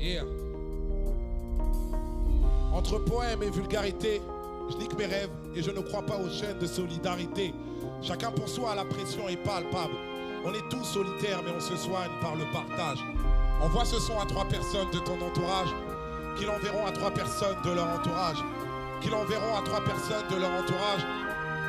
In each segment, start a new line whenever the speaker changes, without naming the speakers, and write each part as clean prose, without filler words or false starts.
Yeah. Entre poème et vulgarité, je nique mes rêves et je ne crois pas aux chaînes de solidarité. Chacun pour soi, la pression est palpable. On est tous solitaires mais on se soigne par le partage. Envoie ce son à 3 personnes de ton entourage, qui l'enverront à 3 personnes de leur entourage, qui l'enverront à 3 personnes de leur entourage,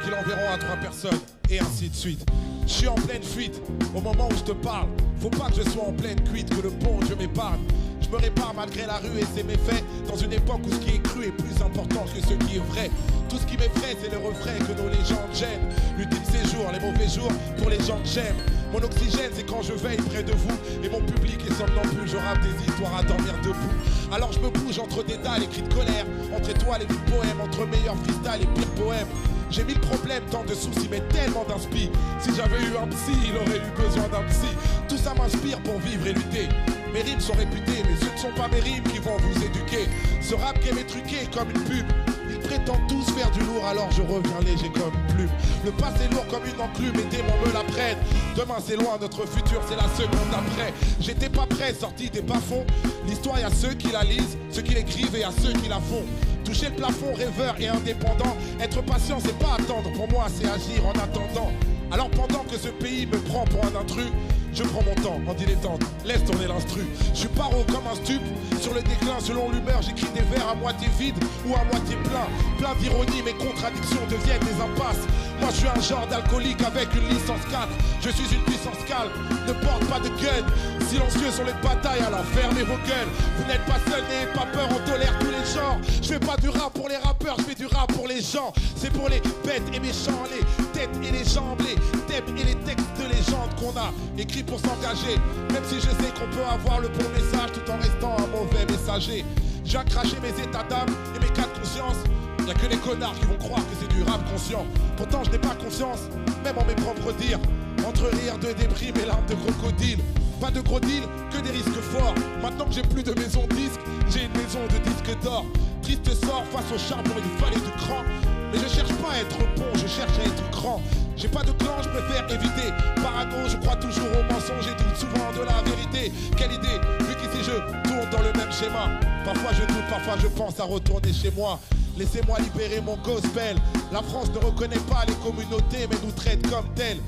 qui l'enverront à 3 personnes, et ainsi de suite. Je suis en pleine fuite au moment où je te parle. Faut pas que je sois en pleine cuite, que le bon Dieu m'épargne. Je me répare malgré la rue et ses méfaits, dans une époque où ce qui est cru est plus important que ce qui est vrai. Tout ce qui m'effraie, c'est le refrain que nos légendes gênent. L'ultime séjour, les mauvais jours pour les gens que j'aime. Mon oxygène, c'est quand je veille près de vous. Et mon public est somnambule, je rappe des histoires à dormir debout. Alors je me bouge entre des dalles et cris de colère, entre étoiles et vies poèmes, entre meilleurs freestyle et pires poèmes. J'ai 1000 problèmes, tant de soucis, mais tellement d'inspi. Si j'avais eu un psy, il aurait eu besoin d'un psy. Tout ça m'inspire pour vivre et lutter. Mes rimes sont réputées, mais ce ne sont pas mes rimes qui vont vous éduquer. Ce rap game est truqué comme une pub. Ils prétendent tous faire du lourd, alors je reviens léger comme une plume. Le passé est lourd comme une enclume, et démons me la prennent. Demain c'est loin, notre futur c'est la seconde après. J'étais pas prêt, sorti des bas-fonds. L'histoire, y a ceux qui la lisent, ceux qui l'écrivent et à ceux qui la font. Toucher le plafond, rêveur et indépendant. Être patient, c'est pas attendre, pour moi c'est agir en attendant. Alors pendant que ce pays me prend pour un intrus, je prends mon temps en dilettante, laisse tourner l'instru. Je suis paro comme un stup, sur le déclin selon l'humeur. J'écris des vers à moitié vides ou à moitié plein. Plein d'ironie, mes contradictions deviennent des impasses. Moi je suis un genre d'alcoolique avec une licence 4. Je suis une puissance calme, ne porte pas de gun. Silencieux sur les batailles, alors fermez vos gueules. Vous n'êtes pas seul, n'ayez pas peur, on tolère tous les genres. Je fais pas du rap pour les rappeurs, je fais du rap pour les gens. C'est pour les bêtes et méchants, les têtes et les jambes, les thèmes et les textes de légende qu'on a écrit pour s'engager. Même si je sais qu'on peut avoir le bon message tout en restant un mauvais messager. J'ai craché mes états d'âme et mes cas de conscience. Y'a que les connards qui vont croire que c'est du rap conscient. Pourtant je n'ai pas confiance, même en mes propres dires. Entre rire de déprime et larmes de crocodile. Pas de gros deal, que des risques forts. Maintenant que j'ai plus de maison disque, j'ai une maison de disques d'or. Triste sort face au charbon, il fallait du cran. Mais je cherche pas à être bon, je cherche à être grand. J'ai pas de clan, je préfère éviter. Parano, je crois toujours aux mensonges et doute souvent de la vérité. Quelle idée, vu qu'ici je tourne dans le même schéma. Parfois je doute, parfois je pense à retourner chez moi. Laissez-moi libérer mon gospel. La France ne reconnaît pas les communautés, mais nous traite comme telles.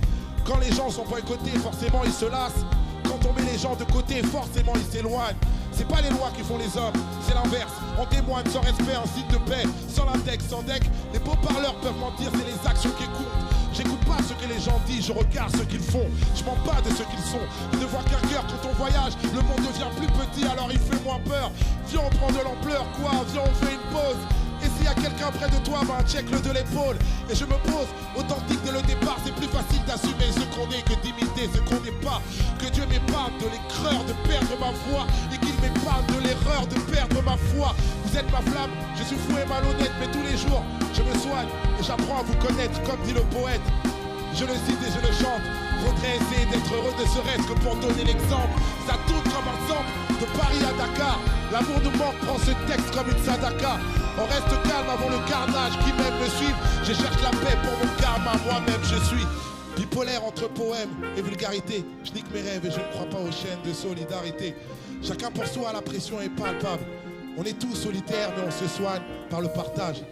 Quand les gens sont boycottés, forcément ils se lassent. Quand on met les gens de côté, forcément ils s'éloignent. C'est pas les lois qui font les hommes, c'est l'inverse. On témoigne sans respect, en signe de paix. Sans l'index, sans deck, les beaux parleurs peuvent mentir, c'est les actions qui comptent. J'écoute pas ce que les gens disent, je regarde ce qu'ils font. Je mens pas de ce qu'ils sont. Je ne vois qu'un cœur quand on voyage, le monde devient plus petit, alors il fait moins peur. Viens, on prend de l'ampleur, quoi, viens, on fait une pause. Et s'il y a quelqu'un près de toi, ben check-le de l'épaule. Et je me pose, authentique dès le départ, c'est plus facile d'assumer ce qu'on est que d'imiter ce qu'on n'est pas. Que Dieu m'épargne de l'écreur de perdre ma voix et qu'il m'épargne de l'erreur de perdre ma foi. Vous êtes ma flamme, je suis fou et malhonnête, mais tous les jours, je me soigne et j'apprends à vous connaître, comme dit le poète. Je le cite et je le chante. Faudrait essayer d'être heureux ne serait-ce que pour donner l'exemple. Ça tourne comme un sample de Paris à Dakar. L'amour nous manque, prend ce texte comme une sadaka. On reste calme avant le carnage, qui m'aime me suivre. Je cherche la paix pour mon karma, moi-même je suis bipolaire entre poème et vulgarité. Je nique mes rêves et je ne crois pas aux chaînes de solidarité. Chacun pour soi, la pression est palpable. On est tous solitaires mais on se soigne par le partage.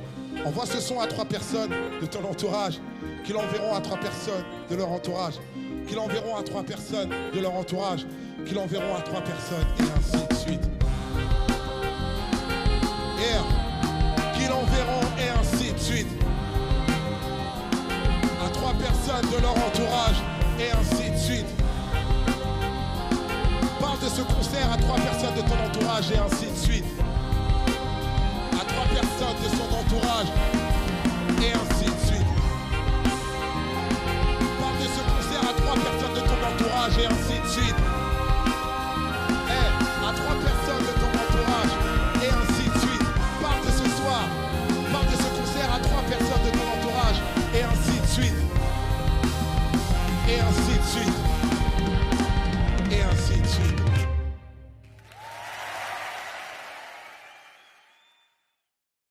Envoie ce son à 3 personnes de ton entourage, qui l'enverront à 3 personnes de leur entourage, qui l'enverront à 3 personnes de leur entourage, qui l'enverront à 3 personnes, et ainsi de suite. Yeah. Qui l'enverront, et ainsi de suite. À 3 personnes de leur entourage, et ainsi de suite. Parle de ce concert à 3 personnes de ton entourage, et ainsi de suite. À 3 personnes de son entourage, et ainsi de suite. Parle de ce concert à 3 personnes de ton entourage, et ainsi de suite.